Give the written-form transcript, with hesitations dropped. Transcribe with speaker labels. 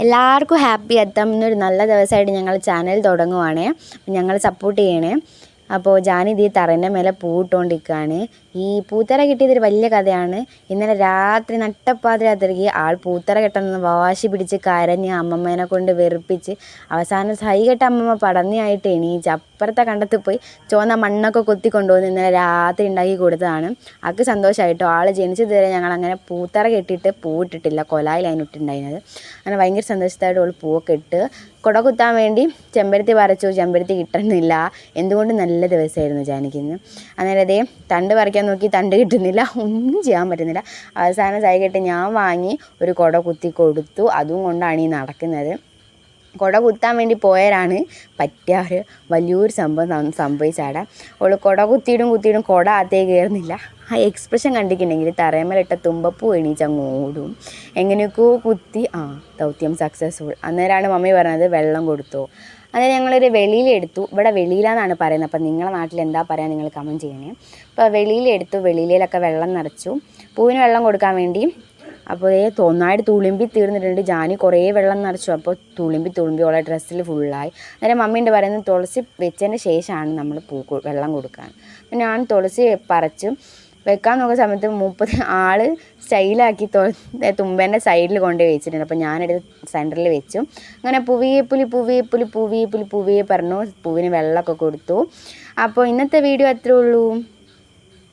Speaker 1: എല്ലാവർക്കും ഹാപ്പി അത്തം എന്നൊരു നല്ല ദിവസമായിട്ട് ഞങ്ങൾ ചാനൽ തുടങ്ങുവാണ്. ഞങ്ങൾ സപ്പോർട്ട് ചെയ്യണേ. അപ്പോൾ ജാനിത് തറേൻ്റെ മേലെ പൂവിട്ടുകൊണ്ടിരിക്കുകയാണ്. ഈ പൂത്തറ കിട്ടിയതൊരു വലിയ കഥയാണ്. ഇന്നലെ രാത്രി നട്ടപ്പാതിരാത്രിക്ക് ആൾ പൂത്തറ കെട്ടുന്ന വാശി പിടിച്ച് കരഞ്ഞ് അമ്മമ്മേനെ കൊണ്ട് വെറുപ്പിച്ച് അവസാനം സൈകെട്ട അമ്മമ്മ പടന്നിയായിട്ട് എണീച്ച് അപ്പുറത്തെ കണ്ടത്തിൽ പോയി ചുവന്ന മണ്ണൊക്കെ കൊത്തി കൊണ്ടുവന്ന് ഇന്നലെ രാത്രി ഉണ്ടാക്കി കൊടുത്തതാണ്. ആൾക്ക് സന്തോഷമായിട്ടോ. ആൾ ജനിച്ചതുവരെ ഞങ്ങളങ്ങനെ പൂത്തറ കെട്ടിയിട്ട് പൂവിട്ടിട്ടില്ല. കൊലായിലാണ് ഇട്ടുണ്ടായിരുന്നത്. അങ്ങനെ ഭയങ്കര സന്തോഷത്തോടെ അവൾ പൂവൊക്കെ ഇട്ട് കുട കുത്താൻ വേണ്ടി ചെമ്പരത്തി പറിച്ചു. ചെമ്പരത്തി കിട്ടുന്നില്ല. എന്തുകൊണ്ട് നല്ല ദിവസമായിരുന്നു ജാനിക്കിന്ന്. അന്നേരം അതേ തണ്ട് പറിക്കാൻ നോക്കി, തണ്ട് കിട്ടുന്നില്ല, ഒന്നും ചെയ്യാൻ പറ്റുന്നില്ല. അവസാനം സൈകെട്ട് ഞാൻ വാങ്ങി ഒരു കുട കുത്തി കൊടുത്തു. അതും കൊണ്ടാണ് ഈ നടക്കുന്നത്. കുട കുത്താൻ വേണ്ടി പോയവരാണ് പറ്റിയ ഒരു വലിയൊരു സംഭവിച്ചാടെ. അവൾ കുട കുത്തിയിടും കുട അകത്തേക്ക് കയറുന്നില്ല. ആ എക്സ്പ്രഷൻ കണ്ടിട്ടുണ്ടെങ്കിൽ തറയമേലിട്ട തുമ്പപ്പൂ എണീച്ചങ്ങ് ഓടും. എങ്ങനെയൊക്കെയോ കുത്തി ദൗത്യം സക്സസ്ഫുൾ. അന്നേരമാണ് മമ്മി പറഞ്ഞത് വെള്ളം കൊടുത്തു. അന്നേരം ഞങ്ങളൊരു വെളിയിലെടുത്തു. ഇവിടെ വെളിയിലാന്നാണ് പറയുന്നത്. അപ്പം നിങ്ങളുടെ നാട്ടിൽ എന്താ പറയുക നിങ്ങൾ കമൻറ്റ് ചെയ്യണേ. അപ്പോൾ വെളിയിലെടുത്തു. വെളിയിലൊക്കെ വെള്ളം നിറച്ചു പൂവിന് വെള്ളം കൊടുക്കാൻ വേണ്ടി. അപ്പോൾ നന്നായിട്ട് തുളുമ്പി തീർന്നിട്ടുണ്ട്. ജാനി കുറേ വെള്ളം നിറച്ചു. അപ്പോൾ തുളുമ്പി ഓളെ ഡ്രസ്സിൽ ഫുള്ളായി. അന്നേരം മമ്മീൻ്റെ പറയുന്നത് തുളസി വെച്ചതിന് ശേഷമാണ് നമ്മൾ വെള്ളം കൊടുക്കാൻ. ഞാൻ തുളസി പറിച്ചു വെക്കാൻ നോക്കുന്ന സമയത്ത് 30 ആൾ സ്റ്റൈലാക്കി തുമ്പേൻ്റെ സൈഡിൽ കൊണ്ടുപോയി വെച്ചിട്ടുണ്ട്. അപ്പോൾ ഞാനെടുത്ത് സെൻറ്ററിൽ വെച്ചു. അങ്ങനെ പൂവിയെ പറഞ്ഞു പൂവിന് വെള്ളമൊക്കെ കൊടുത്തു. അപ്പോൾ ഇന്നത്തെ വീഡിയോ അത്രേ ഉള്ളൂ.